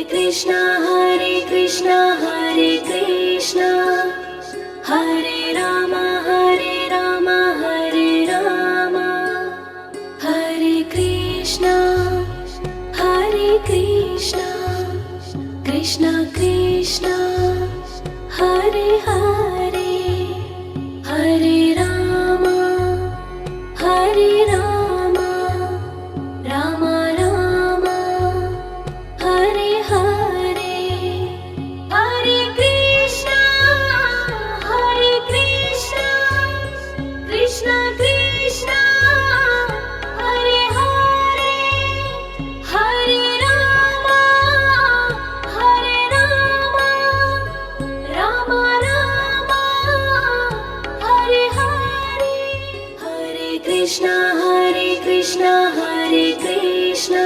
Krishna Hare Krishna Hare Rama Hare Rama Hare Krishna Krishna Krishna Hare Hare Hare Rama Rama Rama Hare Hare Hare Krishna Krishna Krishna Hare Hare Hare Rama Rama Rama Hare Hare Hare Krishna Hare Krishna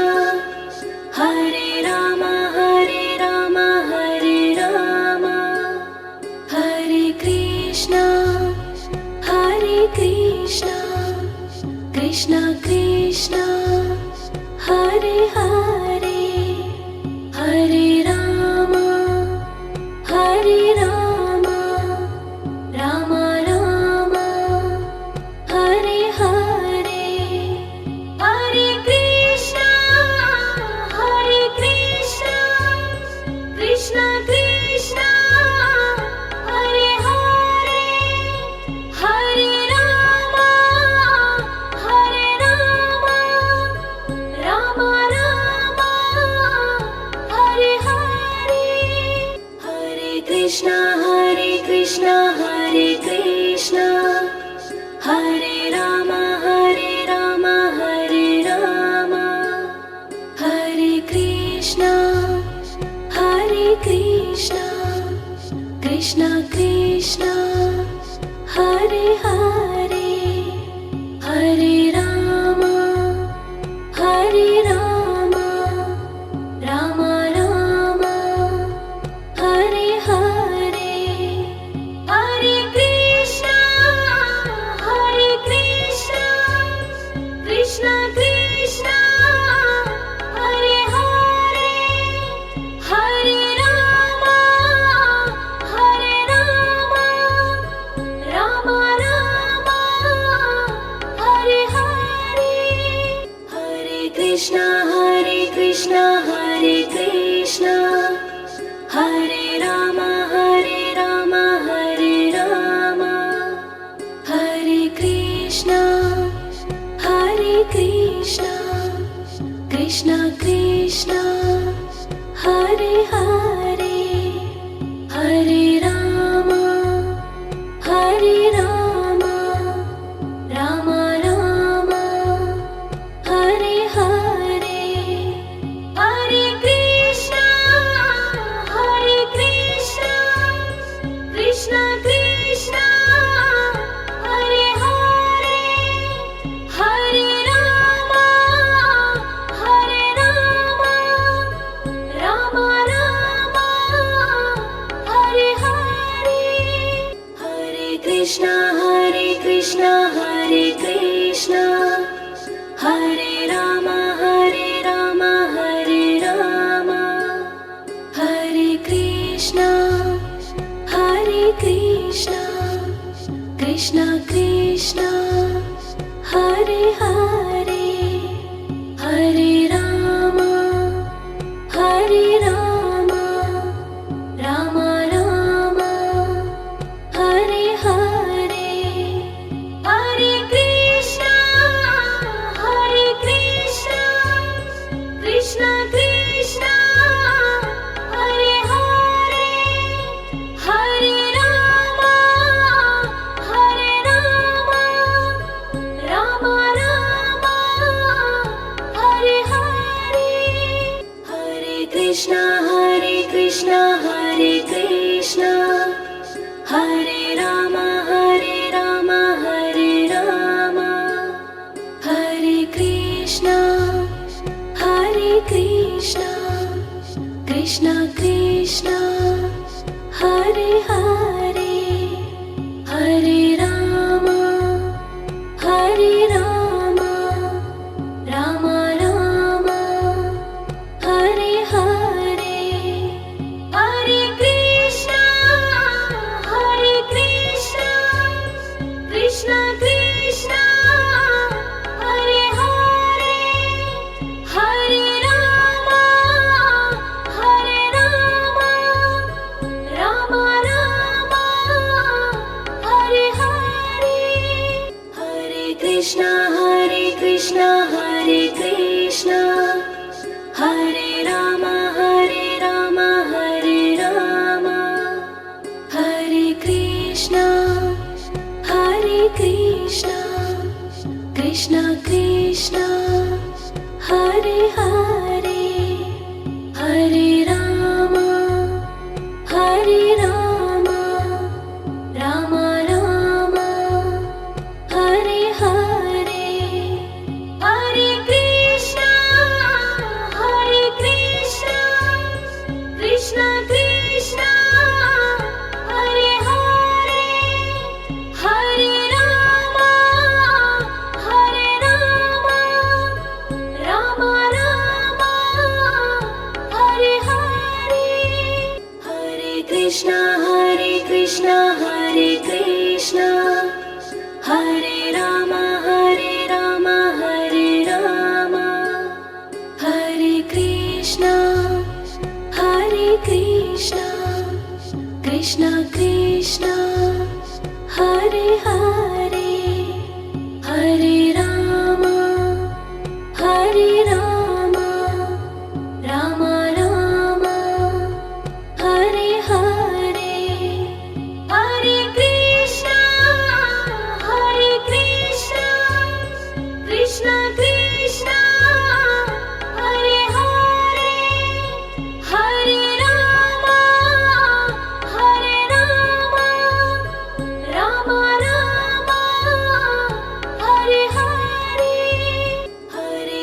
Hare Rama Hare Rama Hare Krishna Krishna Krishna Hare Hare Hare Rama Rama Rama Hare Hare Hare Krishna Krishna Krishna Hare Hare Hare Rama Rama Rama Hare Hare Hare Krishna Hare Krishna Hare Rama Hare Rama Hare Krishna Krishna Krishna Hare Hare Hare Rama Rama Rama Hare Hare Hare Krishna Krishna Krishna Hare Hare Hare Rama Rama Rama Hare Hare Hare Krishna Hare Krishna Hare Rama Hare Rama Hare Krishna Krishna Krishna Hare Hare Hare Rama Rama Rama Hare Hare Hare Krishna Krishna Krishna Hare Hare Hare Rama Rama Rama Hare Hare Hare Krishna Hare Krishna Hare Rama Hare Rama Hare Krishna Krishna Krishna Hare Hare Hare Rama Rama Rama Hare Hare Hare Krishna Krishna Krishna Hare Hare Hare Rama Rama Rama Hare Hare Hare Krishna Hare Krishna Hare Rama Hare Rama Hare Krishna Krishna Krishna Hare Hare Hare Rama Rama Rama Hare Hare Krishna Krishna Hare Hare Hare Rama Hare Rama Rama Rama Hare Hare Hare Krishna Krishna Krishna Hare Hare Hare Rama Rama Rama Hare Hare Hare Krishna Hare Krishna Hare Rama Hare Rama Hare Krishna Krishna Krishna Hare Hare Hare Rama Rama Rama Hare Hare Hare Krishna Krishna Krishna Hare Hare Hare Rama Rama Rama Hare Hare Hare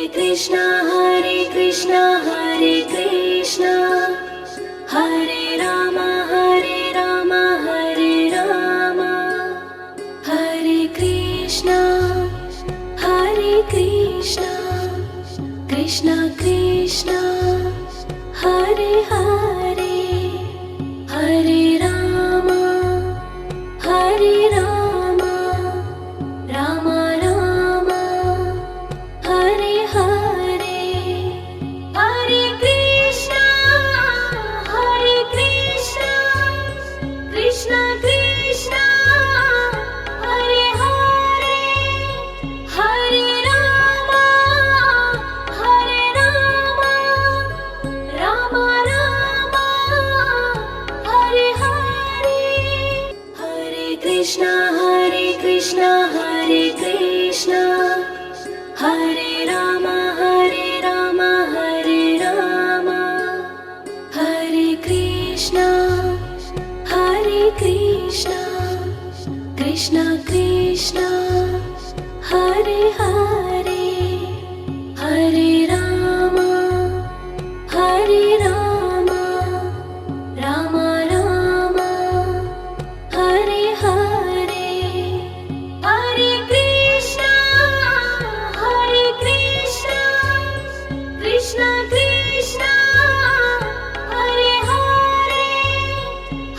Krishna Hare Rama Hare Rama Hare Krishna Krishna Krishna Hare Hare Hare Rama Rama Rama Hare Hare Hare Krishna Krishna Krishna Hare Hare Hare Rama Rama Rama Hare Hare Hare Krishna Hare Rama Hare Rama Hare Krishna Krishna Krishna Hare Hare Hare Rama Rama Rama Hare Hare Hare Krishna Krishna Krishna Hare Hare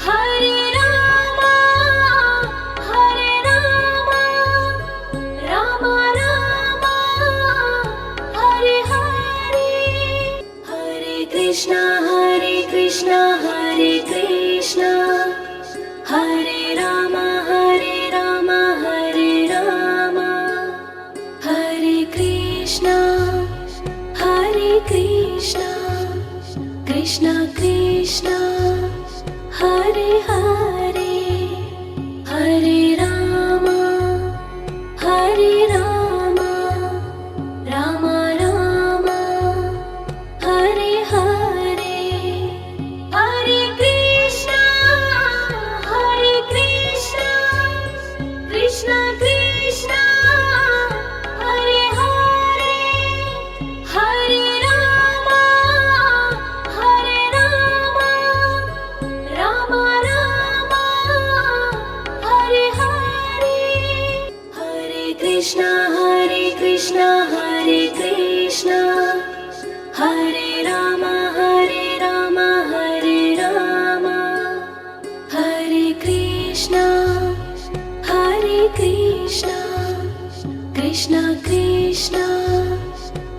Hare Rama Rama Rama Hare Hare Hare Krishna Hare Rama Hare Rama Hare Krishna Krishna Krishna Hare Hare Hare Rama Rama Rama Hare Hare Hare Krishna Krishna Krishna Hare Hare Hare Rama Rama Rama Hare Hare Hare Krishna Hare Rama Hare Rama Hare Krishna Krishna Krishna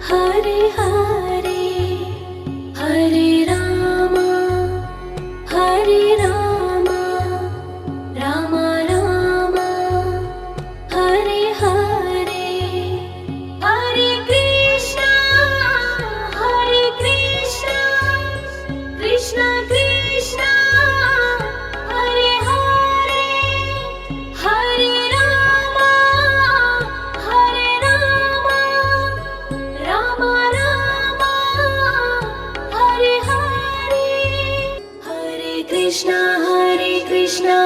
Hare Hare Hare Rama Rama Rama Hare Hare Hare Krishna Krishna Krishna Hare Hare Hare Rama Krishna Hare Krishna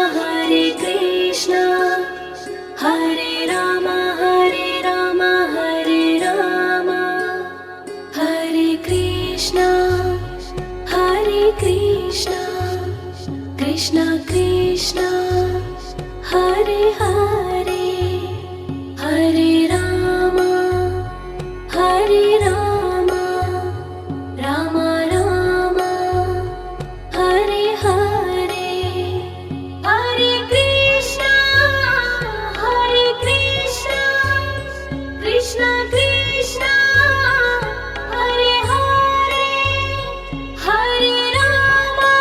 Hare Rama Hare Rama Hare Krishna Krishna Krishna Hare Hare Hare Rama Rama Rama Hare Hare Hare Krishna Krishna Krishna Hare Hare Hare Rama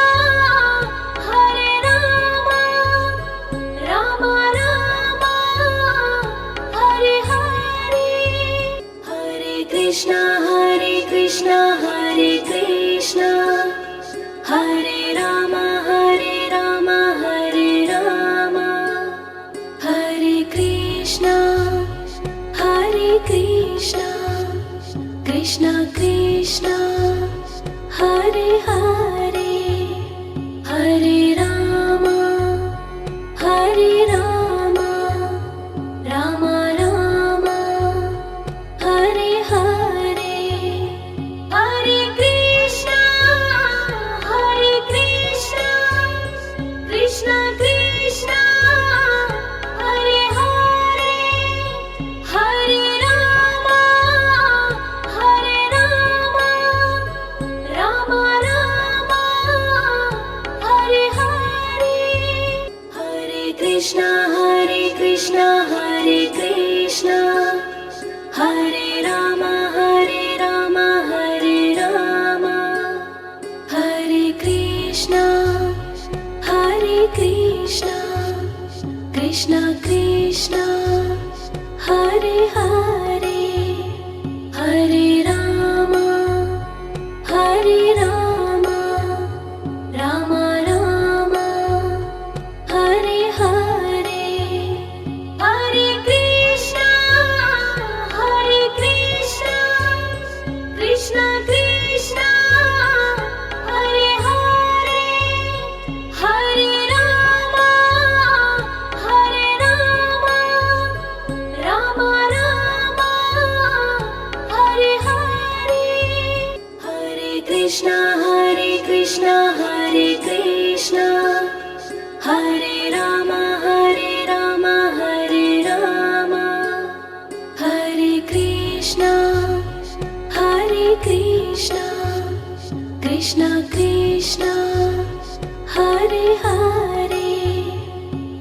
Rama Rama Hare Hare Hare Krishna Hare Krishna Hare Rama Hare Krishna Krishna Krishna Hare Hare Hare Rama Rama Rama Hare Hare Hare Krishna Krishna Krishna Hare Hare Hare Rama Rama Rama Hare Hare Hare Krishna Hare Krishna Hare Rama Hare Krishna Krishna Krishna Hare Hare Hare Rama Rama Rama Hare Hare Hare Krishna Krishna Krishna Hare Hare Hare Rama Rama Rama Hare Hare Hare Krishna Hare Krishna Hare Rama Hare Krishna Krishna Krishna Hare Hare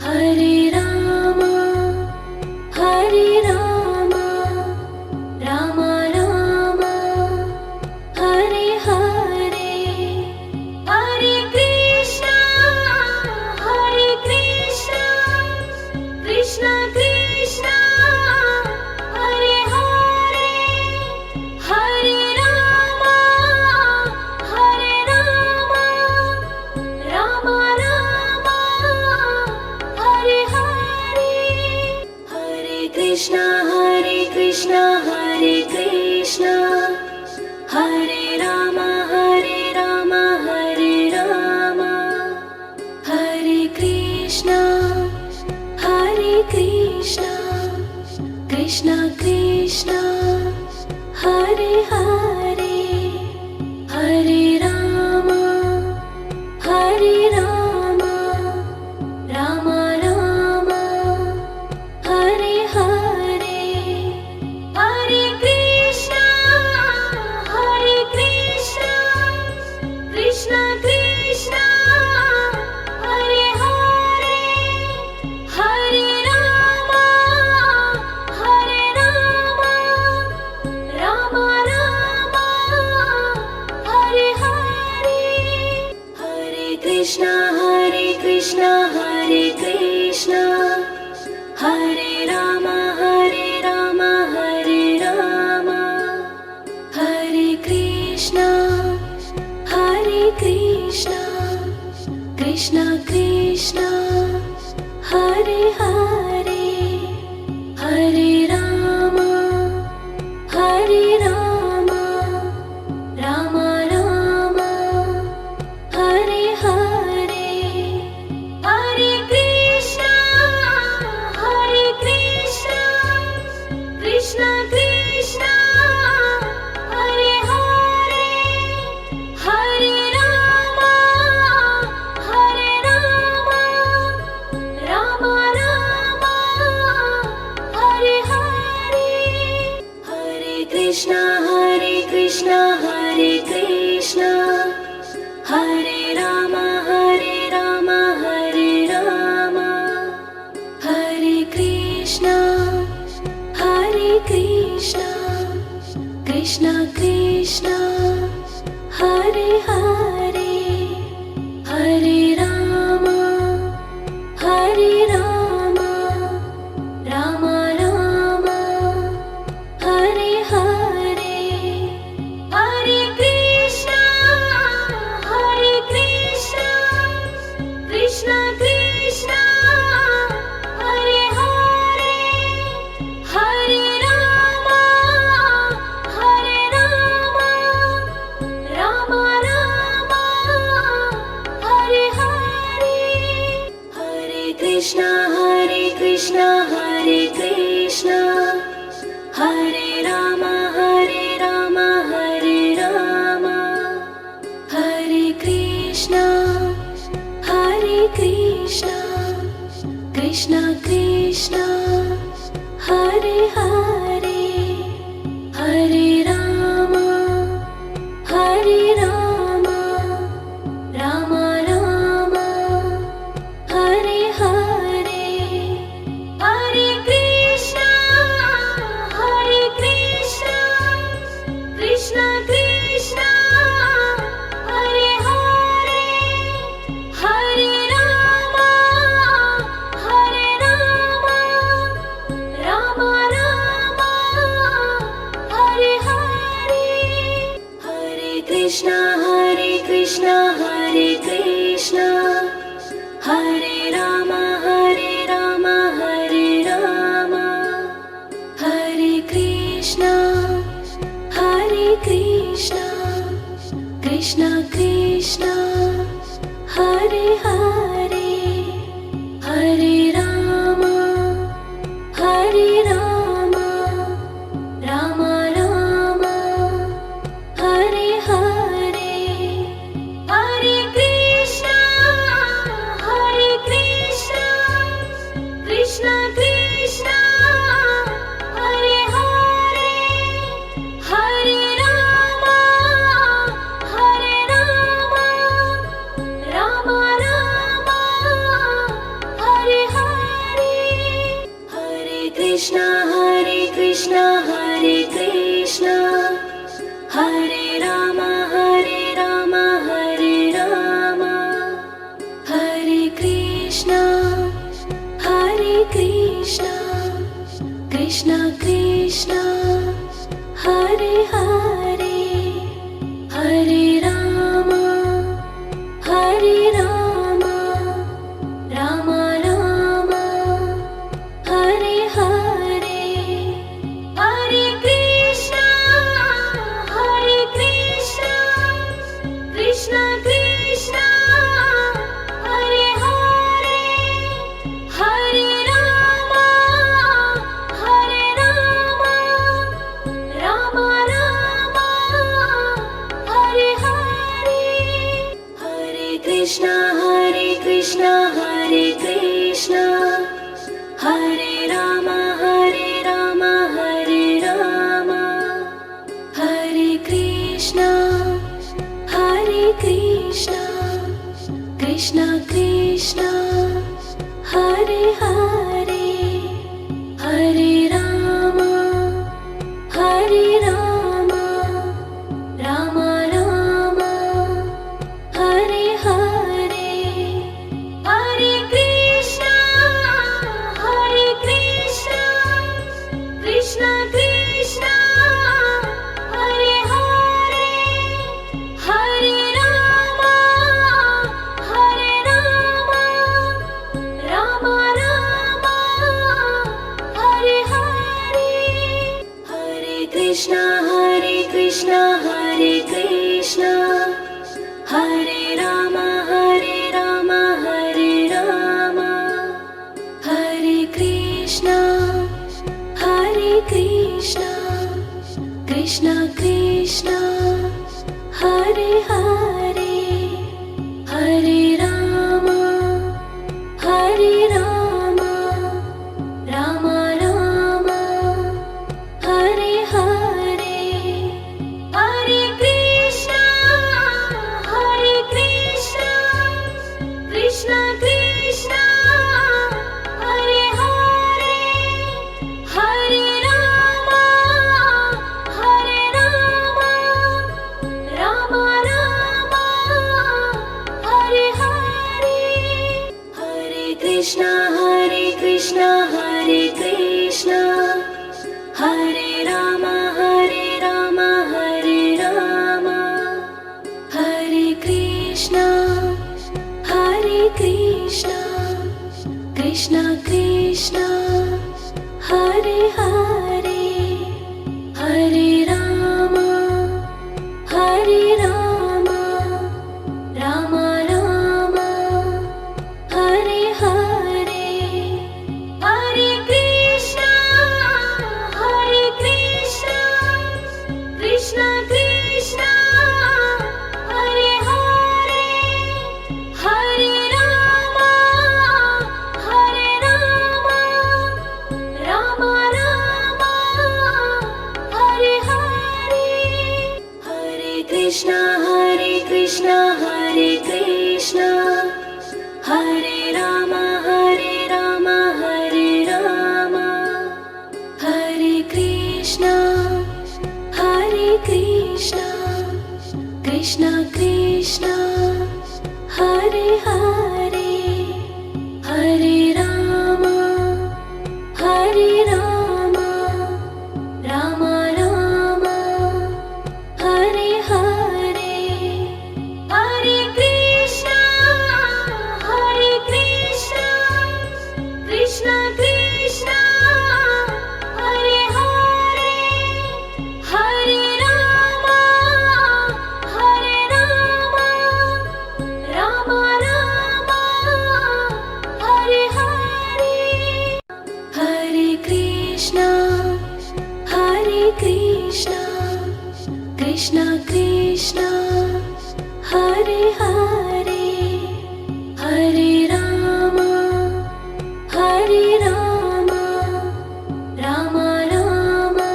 Hare Rama Rama Rama Hare Hare Hare Krishna Krishna Krishna Hare Hare Hare Rama Rama Rama Hare Hare Hare Krishna Hare Krishna Hare Rama Hare Krishna Krishna Krishna Hare Hare Hare Rama Rama Rama Hare Hare Hare Krishna Krishna Krishna Hare Hare Hare Rama Rama Rama Hare Hare Hare Krishna Hare Krishna Hare Rama Hare Krishna Krishna Krishna Hare Hare Hare Rama Rama Rama Hare Hare Hare Rama, Hare Rama, Hare Rama, Hare Krishna, Krishna Krishna, Hare Hare, Hare Rama, Hare Rama, Rama Rama, Hare Hare, Hare Krishna, Krishna Krishna, Hare Hare, Hare Rama, Rama Rama, Hare Hare, Hare Krishna, Hare Krishna, Hare Rama, Hare Rama, Hare Krishna, Krishna Krishna, Hare Hare, Hare Rama, Rama Rama, Hare Hare, Hare Krishna, Krishna Krishna, Hare Hare, Hare Rama, Rama Rama, Hare Hare, Hare Krishna, Hare Krishna, Hare Rama, Hare Rama, Hare Krishna, Krishna Krishna, Hare Hare, Hare Rama, Rama Rama, Hare Hare, Hare Krishna, Krishna Krishna, Hare Hare, Hare Rama, Rama Rama, Hare Hare, Hare Krishna, Hare Krishna, Hare Rama, Hare Rama, Hare Krishna, Krishna Krishna, Hare Hare, Hare Rama, Rama Rama, Hare Hare, Hare Krishna, Krishna Krishna, Hare Hare, Hare Rama, Rama Rama, Hare Hare, Hare Krishna, Hare Krishna, Hare Rama, Hare Rama, Hare Krishna, Krishna Krishna, Hare Hare, Hare Rama, Rama Rama, Hare Hare, Hare Krishna, Krishna Krishna, Hare Hare, Hare Rama, Rama Rama, Hare Hare, Hare Krishna, Hare Krishna, Hare Rama, Hare Rama, Hare Krishna, Krishna Krishna, Hare Hare, Hare Rama, Rama Rama, Hare Hare, Hare Krishna, Krishna, Hare Krishna, Krishna Krishna, Hare Hare, Hare Rama, Hare Rama, Rama Rama, Hare Hare, Hare Krishna, Hare Krishna, Krishna Krishna, Hare Hare, Hare Rama, Hare Rama, Rama Rama, Hare Hare, Hare Krishna, Hare Krishna, Hare Krishna, Hare Rama, Hare Rama, Hare Rama, Hare Krishna, Hare Krishna, Krishna Krishna, Hare Hare, Hare Rama, Hare Rama, Rama Rama, Hare Hare, Hare Krishna, Hare Krishna, Krishna Krishna, Hare Hare, Hare Rama, Hare Rama, Rama Rama, Hare Hare, Hare Krishna, Hare Krishna, Krishna Krishna, Hare Hare, Hare Rama, Hare Rama, Rama Rama,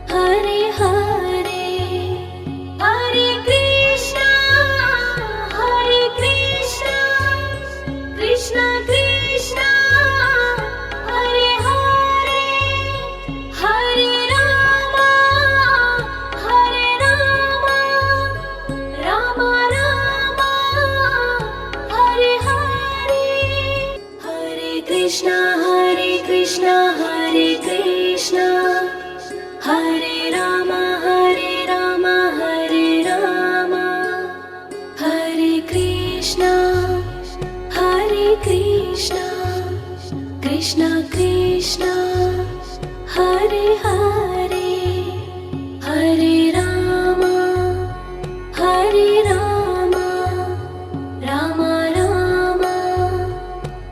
Hare Hare, Hare Krishna, Hare Krishna, Krishna Krishna, Hare Hare, Hare Rama, Hare Rama, Rama Rama, Hare Hare, Hare Krishna, Hare Krishna, Hare Krishna, Hare Rama, Hare Rama, Hare Rama, Hare Krishna, Hare Krishna, Krishna Krishna, Hare Hare, Hare Rama, Hare Rama, Rama Rama,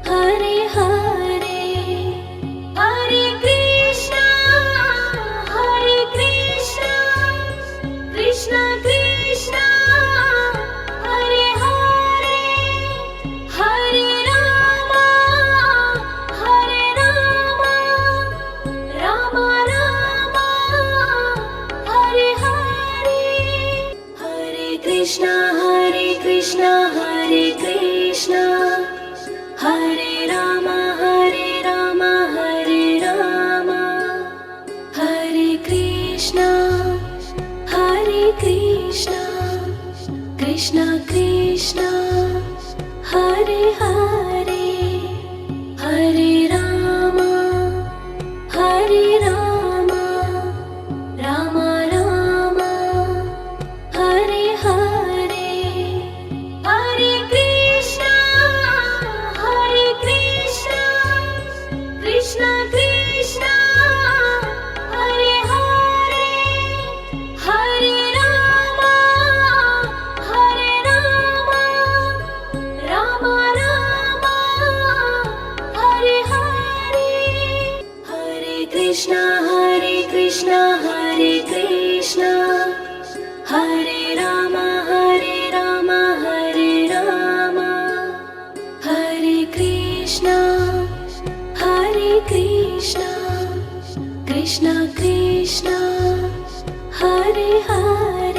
Hare Hare, Hare Krishna, Hare Krishna, Krishna Krishna, Hare Hare, Hare Rama, Hare Rama, Rama Rama, Hare Hare, Hare Krishna, Hare Krishna, Hare Krishna, Hare Rama, Hare Rama, Hare Rama, Hare Krishna, Hare Krishna, Krishna Krishna, Hare Hare, Hare Rama, Hare Rama, Rama Rama, Hare Hare, Hare Krishna, Hare Krishna, Krishna Krishna, Hare Hare, Hare Rama, Hare Rama, Rama Rama, Hare Hare, Hare Krishna, Hare Krishna, Hare Krishna, Hare Rama, Hare Rama, Hare Rama, Hare Krishna, Hare Krishna, Krishna Krishna, Hare Hare.